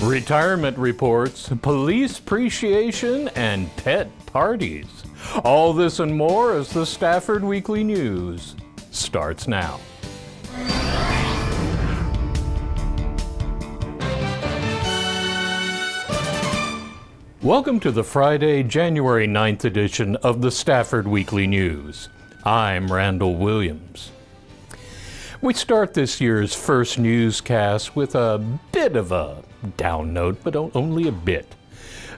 retirement reports, police appreciation, and pet parties. All this and more as the Stafford Weekly News starts now. Welcome to the Friday, January 9th edition of the Stafford Weekly News. I'm Randall Williams. We start this year's first newscast with a bit of a down note, but only a bit.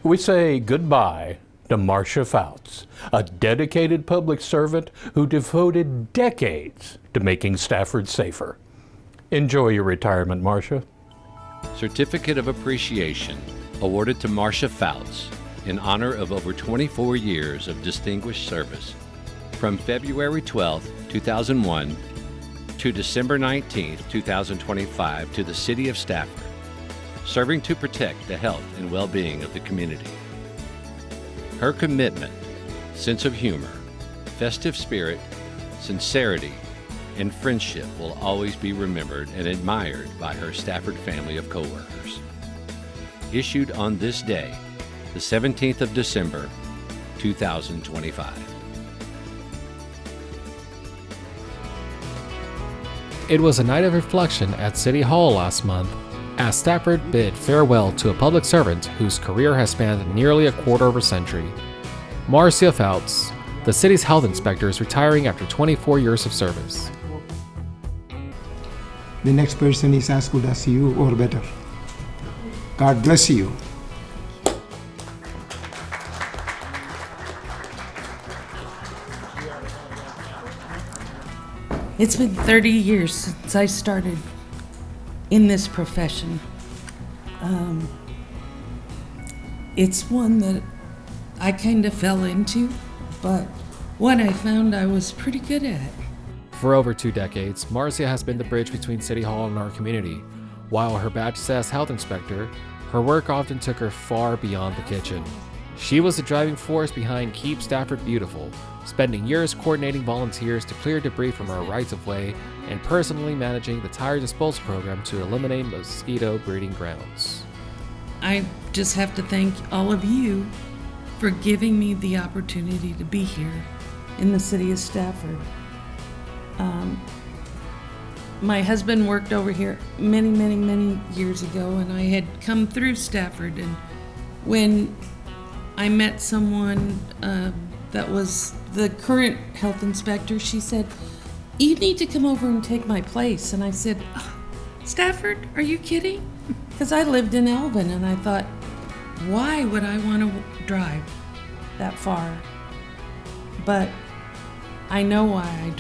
We say goodbye to Marcia Fouts, a dedicated public servant who devoted decades to making Stafford safer. Enjoy your retirement, Marcia. Certificate of Appreciation awarded to Marcia Fouts in honor of over 24 years of distinguished service from February 12, 2001 to December 19, 2025 to the City of Stafford, serving to protect the health and well-being of the community. Her commitment, sense of humor, festive spirit, sincerity, and friendship will always be remembered and admired by her Stafford family of coworkers. Issued on this day, the 17th of December, 2025. It was a night of reflection at City Hall last month as Stafford bid farewell to a public servant whose career has spanned nearly a quarter of a century. Marcia Fouts, the city's health inspector, is retiring after 24 years of service. The next person is as good as you or better. God bless you. It's been 30 years since I started in this profession. It's one that I kind of fell into, but one I found I was pretty good at. For over 2 decades, Marcia has been the bridge between City Hall and our community. While her badge says health inspector, her work often took her far beyond the kitchen. She was the driving force behind Keep Stafford Beautiful, spending years coordinating volunteers to clear debris from our rights-of-way and personally managing the tire disposal program to eliminate mosquito breeding grounds. I just have to thank all of you for giving me the opportunity to be here in the city of Stafford. My husband worked over here many years ago, and I had come through Stafford, and when I met someone that was the current health inspector, she said, "You need to come over and take my place." And I said, "Stafford, are you kidding?" Because I lived in Elvin, and I thought, why would I want to drive that far? But I know why I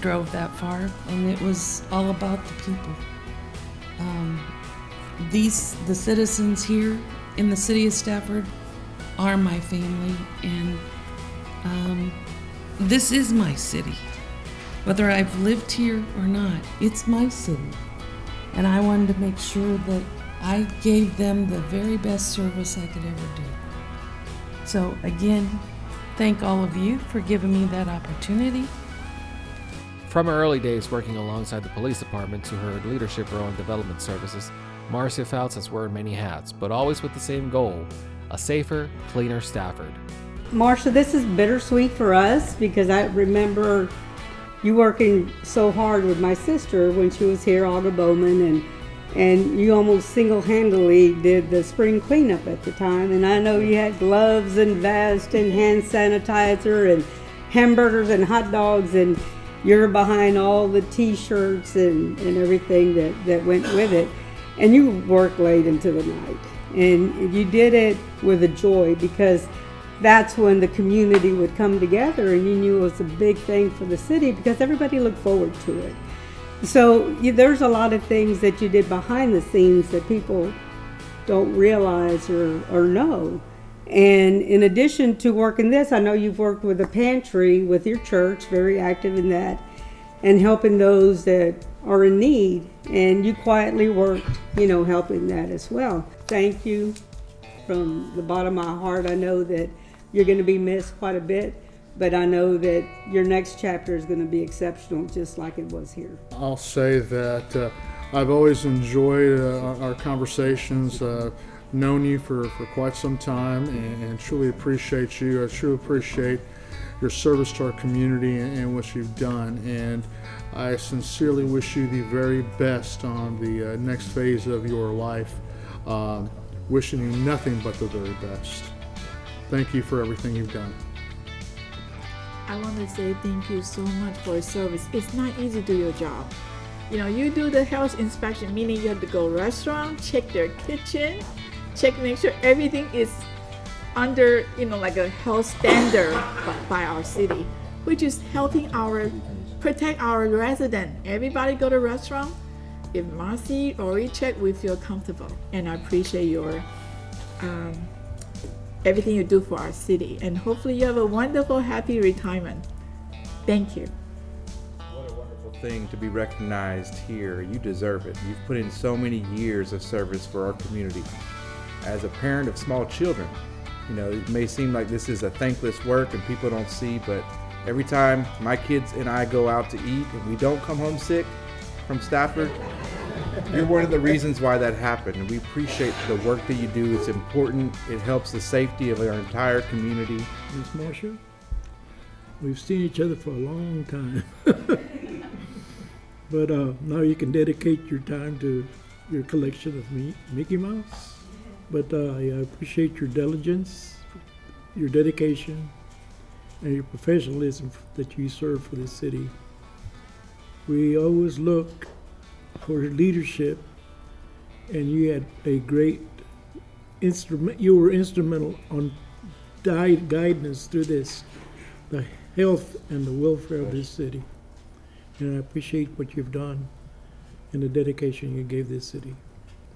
drove that far, and it was all about the people. The citizens here in the city of Stafford are my family, and this is my city. Whether I've lived here or not, it's my city. And I wanted to make sure that I gave them the very best service I could ever do. So again, thank all of you for giving me that opportunity. From her early days working alongside the police department to her leadership role in development services, Marcia Fouts has worn many hats, but always with the same goal: a safer, cleaner Stafford. Marcia, this is bittersweet for us because I remember you working so hard with my sister when she was here, Olga Bowman, and you almost single-handedly did the spring cleanup at the time. And I know you had gloves and vest and hand sanitizer and hamburgers and hot dogs, and you're behind all the t-shirts and everything that went with it. And you worked late into the night. And you did it with a joy because that's when the community would come together, and you knew it was a big thing for the city because everybody looked forward to it. So there's a lot of things that you did behind the scenes that people don't realize or know. And in addition to working this, I know you've worked with the Pantry with your church, very active in that, and helping those that are in need. And you quietly worked, helping that as well. Thank you from the bottom of my heart. I know that you're going to be missed quite a bit, but I know that your next chapter is going to be exceptional, just like it was here. I'll say that I've always enjoyed our conversations, known you for quite some time, and truly appreciate you. I truly appreciate your service to our community and what you've done. And I sincerely wish you the very best on the next phase of your life. Wishing you nothing but the very best. Thank you for everything you've done. I want to say thank you so much for your service. It's not easy to do your job. You do the health inspection, meaning you have to go restaurant, check their kitchen, make sure everything is under, like a health standard by our city, which is helping protect our resident. Everybody go to restaurant. If Marcy already checked, we feel comfortable. And I appreciate your everything you do for our city. And hopefully you have a wonderful, happy retirement. Thank you. What a wonderful thing to be recognized here. You deserve it. You've put in so many years of service for our community. As a parent of small children, it may seem like this is a thankless work and people don't see, but every time my kids and I go out to eat and we don't come home sick from Stafford, you're one of the reasons why that happened. And we appreciate the work that you do. It's important. It helps the safety of our entire community. Miss Marcia, we've seen each other for a long time. But now you can dedicate your time to your collection of Mickey Mouse. But I appreciate your diligence, your dedication, and your professionalism that you serve for this city. We always look for leadership, and you had a great instrument. You were instrumental on guiding us through this, the health and the welfare of this city. And I appreciate what you've done and the dedication you gave this city.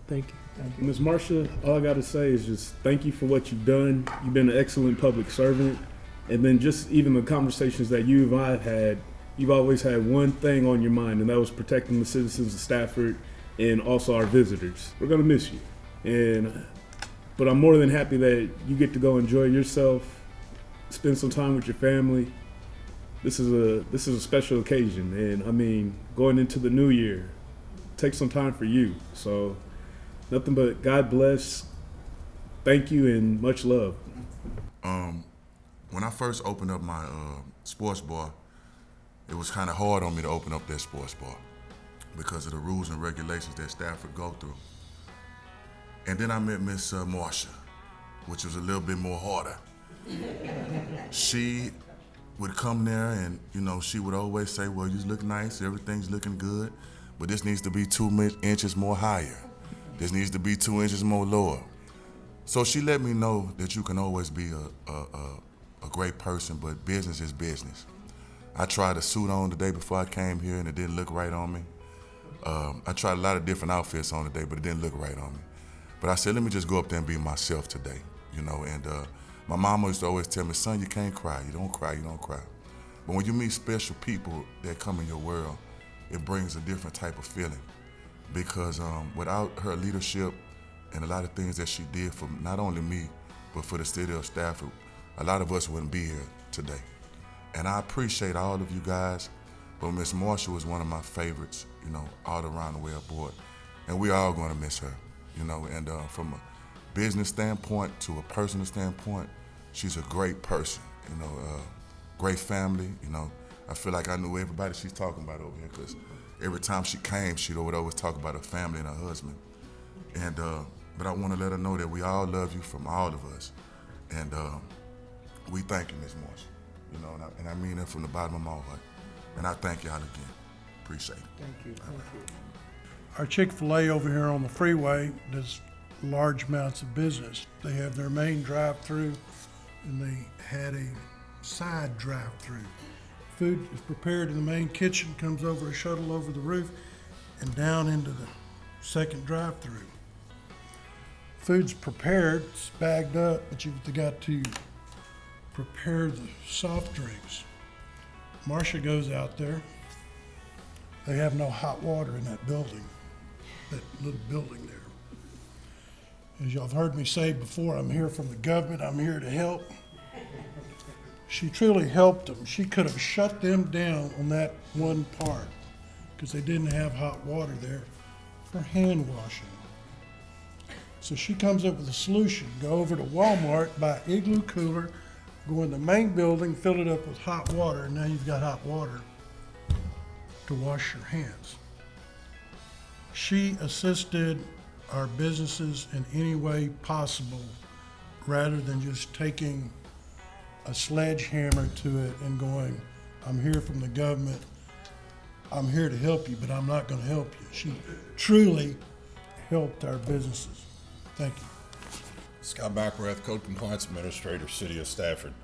Thank you. Ms. Marcia, all I got to say is just thank you for what you've done. You've been an excellent public servant. And then just even the conversations that you and I have had, you've always had one thing on your mind, and that was protecting the citizens of Stafford and also our visitors. We're going to miss you. But I'm more than happy that you get to go enjoy yourself, spend some time with your family. This is a special occasion. And I mean, going into the new year, take some time for you. So nothing but God bless, thank you, and much love. When I first opened up my sports bar, it was kind of hard on me to open up that sports bar because of the rules and regulations that Stafford go through. And then I met Miss Marcia, which was a little bit more harder. She would come there and, she would always say, well, you look nice, everything's looking good, but this needs to be 2 inches more higher. This needs to be 2 inches more lower. So she let me know that you can always be a great person, but business is business. I tried a suit on the day before I came here and it didn't look right on me. I tried a lot of different outfits on today, but it didn't look right on me. But I said, let me just go up there and be myself today, and my mama used to always tell me, son, you can't cry, you don't cry, you don't cry. But when you meet special people that come in your world, it brings a different type of feeling. Because without her leadership and a lot of things that she did for not only me, but for the city of Stafford, a lot of us wouldn't be here today. And I appreciate all of you guys, but Miss Marcia was one of my favorites, all around the way aboard. And we all gonna miss her, and from a business standpoint to a personal standpoint, she's a great person, great family, I feel like I knew everybody she's talking about over here, because every time she came, she would always talk about her family and her husband. And but I want to let her know that we all love you from all of us. And we thank you, Ms. Marcia. And I mean that from the bottom of my heart. And I thank y'all again. Appreciate it. Thank you. Thank you. Our Chick-fil-A over here on the freeway does large amounts of business. They have their main drive-through, and they had a side drive-through. Food is prepared in the main kitchen, comes over a shuttle over the roof, and down into the second drive-through. Food's prepared, it's bagged up, but you've got to prepare the soft drinks. Marcia goes out there. They have no hot water in that building, that little building there. As y'all have heard me say before, I'm here from the government, I'm here to help. She truly helped them. She could have shut them down on that one part because they didn't have hot water there. for hand washing. So she comes up with a solution. Go over to Walmart, buy an Igloo cooler, go in the main building, fill it up with hot water, and now you've got hot water to wash your hands. She assisted our businesses in any way possible rather than just taking a sledgehammer to it and going, I'm here from the government, I'm here to help you, but I'm not going to help you. She truly helped our businesses. Thank you. Scott Backrath, Code Compliance Administrator, City of Stafford.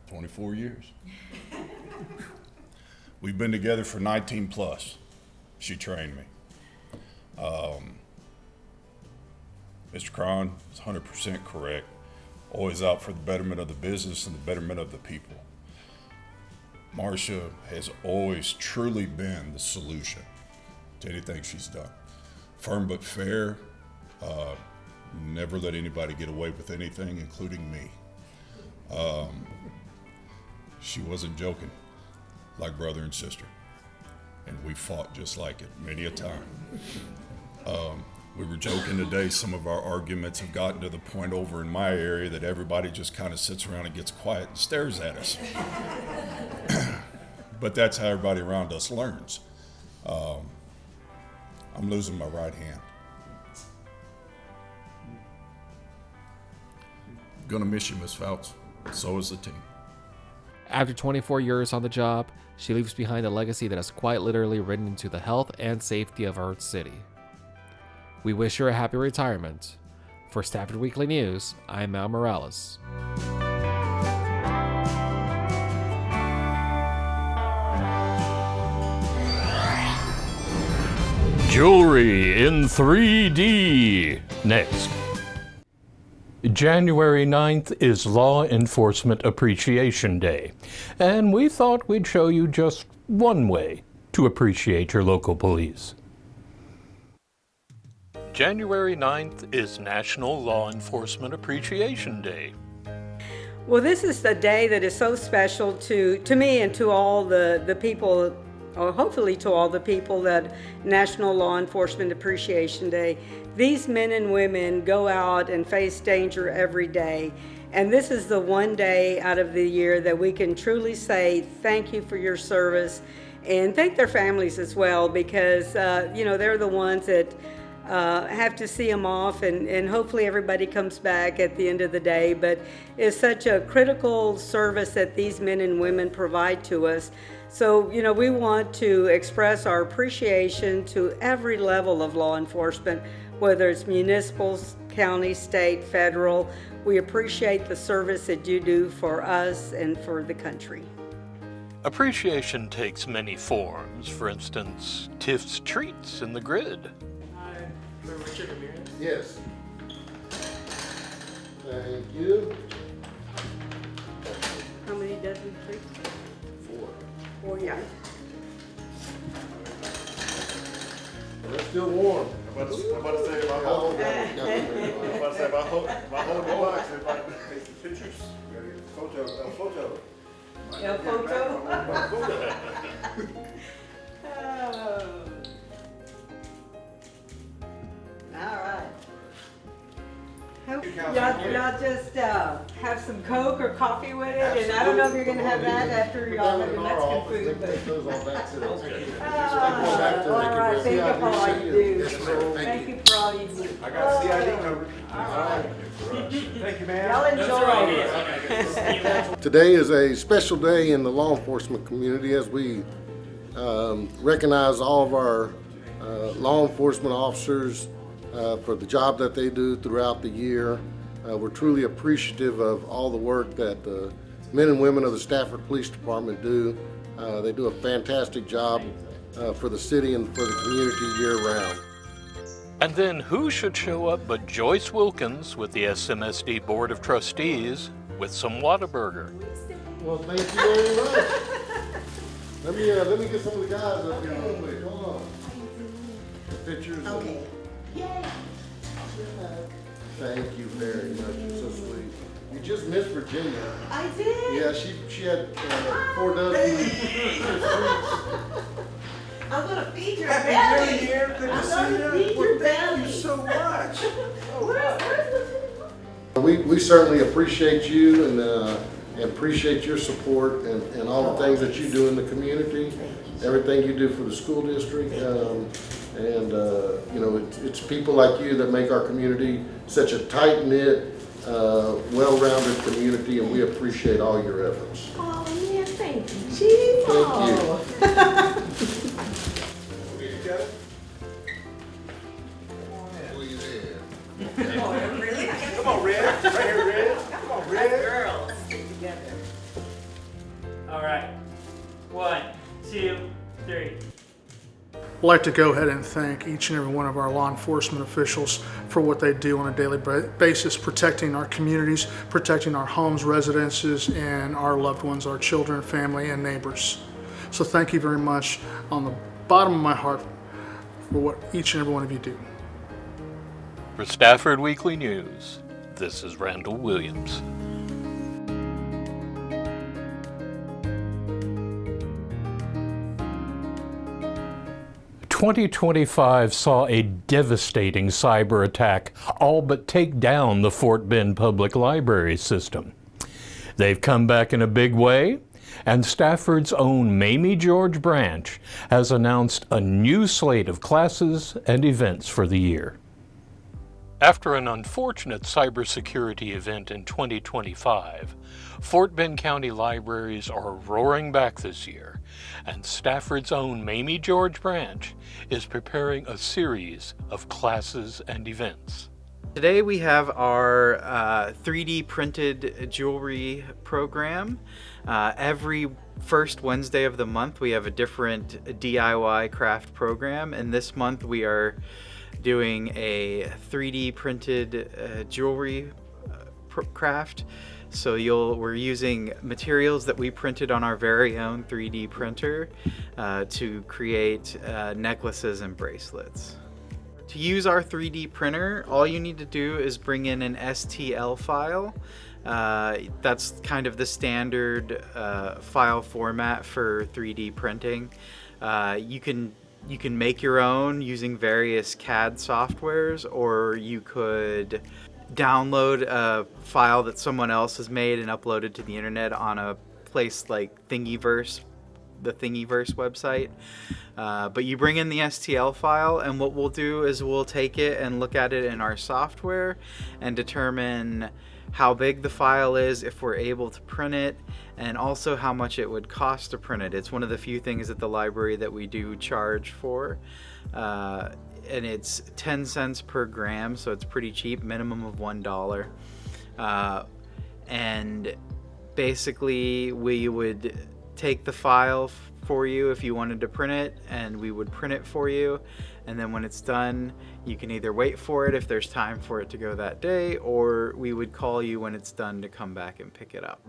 24 years. We've been together for 19 plus. She trained me. Mr. Cron is 100% correct. Always out for the betterment of the business and the betterment of the people. Marcia has always truly been the solution to anything she's done. Firm but fair, never let anybody get away with anything, including me. She wasn't joking, like brother and sister. And we fought just like it many a time. We were joking today, some of our arguments have gotten to the point over in my area that everybody just kind of sits around and gets quiet and stares at us. But that's how everybody around us learns. I'm losing my right hand. Gonna miss you, Miss Fouts. So is the team. After 24 years on the job, she leaves behind a legacy that has quite literally written into the health and safety of our city. We wish her a happy retirement. For Stafford Weekly News, I'm Mal Morales. Jewelry in 3D. Next. January 9th is Law Enforcement Appreciation Day, and we thought we'd show you just one way to appreciate your local police. January 9th is National Law Enforcement Appreciation Day. Well, this is the day that is so special to me and to all the people, or hopefully to all the people, that National Law Enforcement Appreciation Day. These men and women go out and face danger every day. And this is the one day out of the year that we can truly say thank you for your service, and thank their families as well, because they're the ones that have to see them off, and hopefully everybody comes back at the end of the day. But it's such a critical service that these men and women provide to us. So, we want to express our appreciation to every level of law enforcement, whether it's municipal, county, state, federal. We appreciate the service that you do for us and for the country. Appreciation takes many forms. For instance, Tiff's Treats in the Grid. Yes. Thank you. How many dozen treats? 4, yeah. They're still warm. I'm about to say if I hold the box, if I take the pictures, photo. Yeah, photo. All right. Y'all just have some Coke or coffee with it, and I don't know if you're going to have that after y'all have your Mexican food. All right, thank you for all you do. Thank you for all you do. I got CID covered. All right. Thank you, man. Y'all enjoy. Today is a special day in the law enforcement community as we recognize all of our law enforcement officers for the job that they do throughout the year. We're truly appreciative of all the work that the men and women of the Stafford Police Department do. They do a fantastic job for the city and for the community year-round. And then who should show up but Joyce Wilkins with the SMSD Board of Trustees with some Whataburger. Well, thank you very much. Let me get some of the guys up here real quick. Hold on. The pictures. Okay. Yay. Thank you very much. You're so sweet. You just missed Virginia. I did? Yeah, she had 4 dozen. I'm gonna feed your Happy belly. New Year. Good to I'm see gonna you. feed Well, your thank belly. you so much. We certainly appreciate you and appreciate your support and all the things that you do in the community, everything you do for the school district. You know, it's people like you that make our community such a tight-knit, well-rounded community, and we appreciate all your efforts. Oh, man, thank you, Chief. Thank you. Oh, really? Come on, Red. Right here, Red. Come on, Red. Girls, stick together. All right. 1, 2, 3. I'd like to go ahead and thank each and every one of our law enforcement officials for what they do on a daily basis, protecting our communities, protecting our homes, residences, and our loved ones, our children, family, and neighbors. So thank you very much on the bottom of my heart for what each and every one of you do. For Stafford Weekly News, this is Randall Williams. 2025 saw a devastating cyber attack all but take down the Fort Bend Public Library system. They've come back in a big way, and Stafford's own Mamie George branch has announced a new slate of classes and events for the year. After an unfortunate cybersecurity event in 2025, Fort Bend County libraries are roaring back this year, and Stafford's own Mamie George branch is preparing a series of classes and events. Today we have our 3D printed jewelry program. Every first Wednesday of the month we have a different DIY craft program, and this month we are doing a 3D printed jewelry craft. So we're using materials that we printed on our very own 3D printer to create necklaces and bracelets. To use our 3D printer, all you need to do is bring in an STL file. That's kind of the standard file format for 3D printing. You can make your own using various CAD softwares, or you could download a file that someone else has made and uploaded to the internet on a place like Thingiverse, the Thingiverse website. But you bring in the STL file, and what we'll do is we'll take it and look at it in our software and determine how big the file is, if we're able to print it, and also how much it would cost to print it. It's one of the few things at the library that we do charge for. And it's 10 cents per gram, so it's pretty cheap, minimum of $1. And basically we would take the file for you if you wanted to print it, and we would print it for you, and then when it's done you can either wait for it if there's time for it to go that day, or we would call you when it's done to come back and pick it up.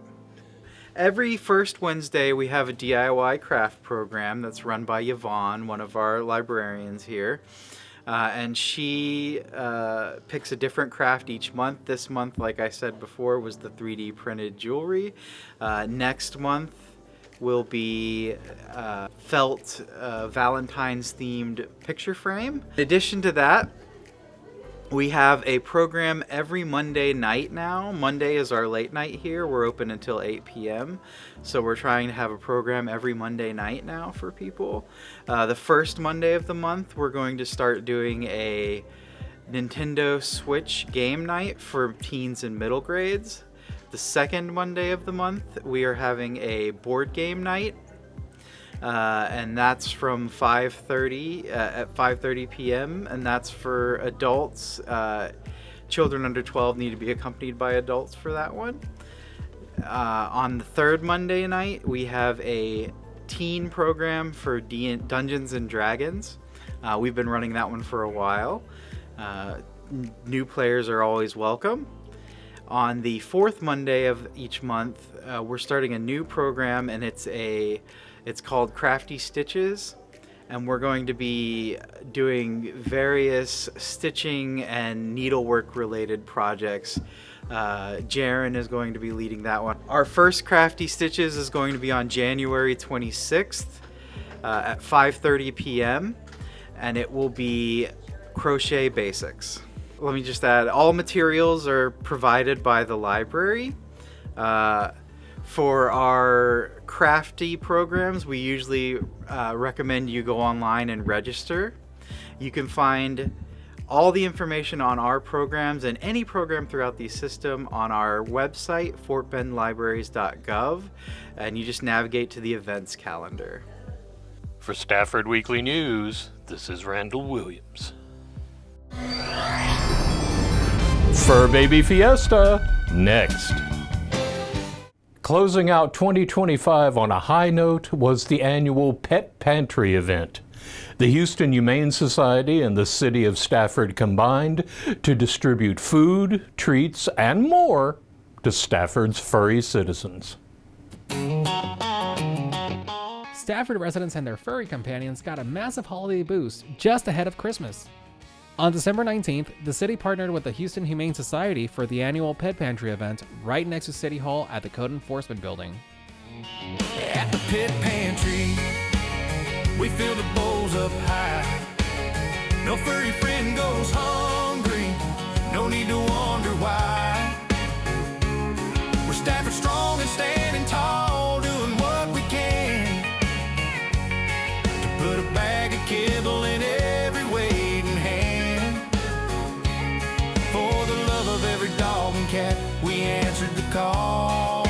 Every first Wednesday we have a DIY craft program that's run by Yvonne, one of our librarians here. And she picks a different craft each month. This month, like I said before, was the 3D printed jewelry. Next month will be felt Valentine's themed picture frame. In addition to that, we have a program every Monday night now. Monday is our late night here. We're open until 8 p.m. So we're trying to have a program every Monday night now for people. The first Monday of the month, we're going to start doing a Nintendo Switch game night for teens and middle grades. The second Monday of the month, we are having a board game night. And that's from 5:30 at 5:30 p.m. and that's for adults. Children under 12 need to be accompanied by adults for that one. On the third Monday night, we have a teen program for Dungeons and Dragons. We've been running that one for a while. New players are always welcome. On the fourth Monday of each month, we're starting a new program, and it's called Crafty Stitches, and we're going to be doing various stitching and needlework related projects. Jaren is going to be leading that one. Our first Crafty Stitches is going to be on January 26th, at 5:30 p.m. and it will be crochet basics. Let me just add, all materials are provided by the library. For our crafty programs, we usually recommend you go online and register. You can find all the information on our programs and any program throughout the system on our website, fortbendlibraries.gov, and you just navigate to the events calendar. For Stafford Weekly News, this is Randall Williams. Fur Baby Fiesta, next. Closing out 2025 on a high note was the annual Pet Pantry event. The Houston Humane Society and the City of Stafford combined to distribute food, treats, and more to Stafford's furry citizens. Stafford residents and their furry companions got a massive holiday boost just ahead of Christmas. On December 19th, the city partnered with the Houston Humane Society for the annual Pet Pantry event right next to City Hall at the Code Enforcement Building. At the Pet Pantry, we fill the bowls up high. No furry friend goes hungry, no need to wonder why. We're Stafford strong and standing tall, doing what we can to put a bag of kibble in every waiting hand. For the love of every dog and cat, we answered the call.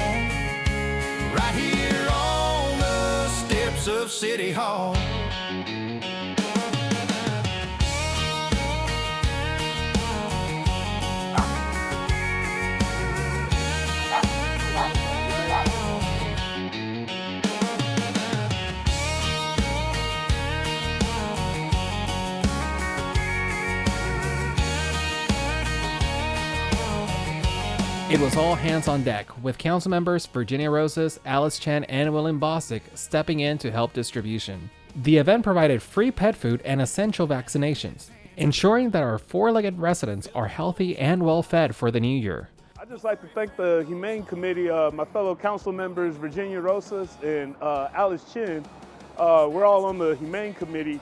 Right here on the steps of City Hall. It was all hands on deck, with council members Virginia Rosas, Alice Chen, and William Bostic stepping in to help distribution. The event provided free pet food and essential vaccinations, ensuring that our four-legged residents are healthy and well-fed for the new year. I'd just like to thank the Humane Committee, my fellow council members Virginia Rosas and Alice Chen. We're all on the Humane Committee,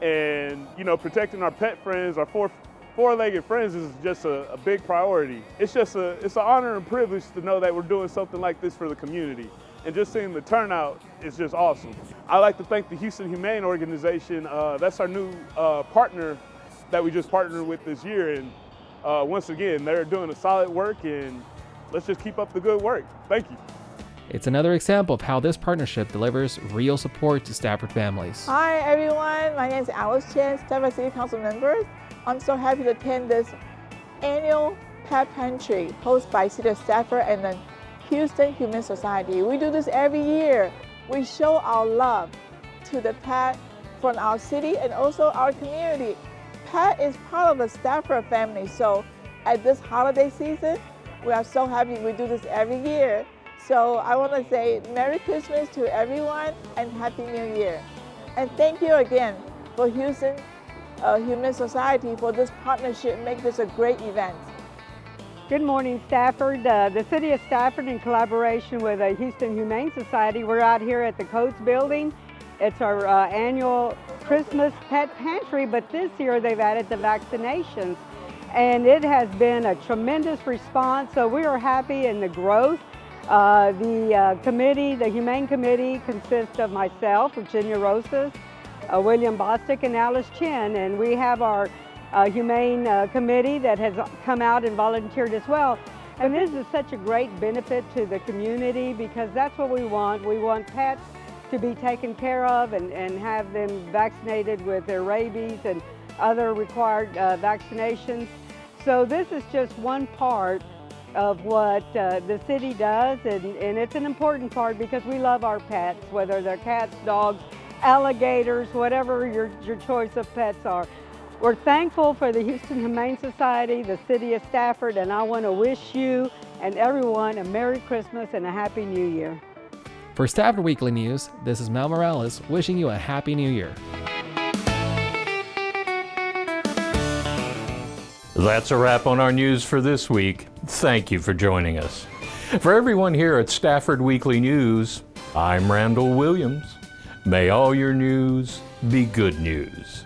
and protecting our pet friends, our four-legged friends, is just a big priority. It's an honor and privilege to know that we're doing something like this for the community, and just seeing the turnout is just awesome. I'd like to thank the Houston Humane Organization. That's our new partner that we just partnered with this year, and once again, they're doing a solid work, and let's just keep up the good work. Thank you. It's another example of how this partnership delivers real support to Stafford families. Hi everyone, my name is Alice Chen, Stafford City Council members. I'm so happy to attend this annual Pet Pantry hosted by City of Stafford and the Houston Humane Society. We do this every year. We show our love to the pet from our city and also our community. Pet is part of the Stafford family, so at this holiday season, we are so happy we do this every year. So I want to say Merry Christmas to everyone and Happy New Year. And thank you again for Houston Humane Society for this partnership, make this a great event. Good morning, Stafford. The City of Stafford, in collaboration with the Houston Humane Society, we're out here at the Coates Building. It's our annual Christmas Pet Pantry, but this year they've added the vaccinations. And it has been a tremendous response, so we are happy in the growth. The Humane Committee consists of myself, Virginia Rosas, William Bostic, and Alice Chen, and we have our Humane Committee that has come out and volunteered as well. And this is such a great benefit to the community because that's what we want. We want pets to be taken care of and have them vaccinated with their rabies and other required vaccinations. So this is just one part of what the city does, and it's an important part because we love our pets, whether they're cats, dogs, alligators, whatever your choice of pets are. We're thankful for the Houston Humane Society, the City of Stafford, and I want to wish you and everyone a Merry Christmas and a Happy New Year. For Stafford Weekly News, this is Mel Morales wishing you a Happy New Year. That's a wrap on our news for this week. Thank you for joining us. For everyone here at Stafford Weekly News, I'm Randall Williams. May all your news be good news.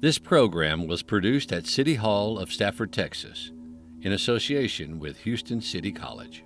This program was produced at City Hall of Stafford, Texas, in association with Houston City College.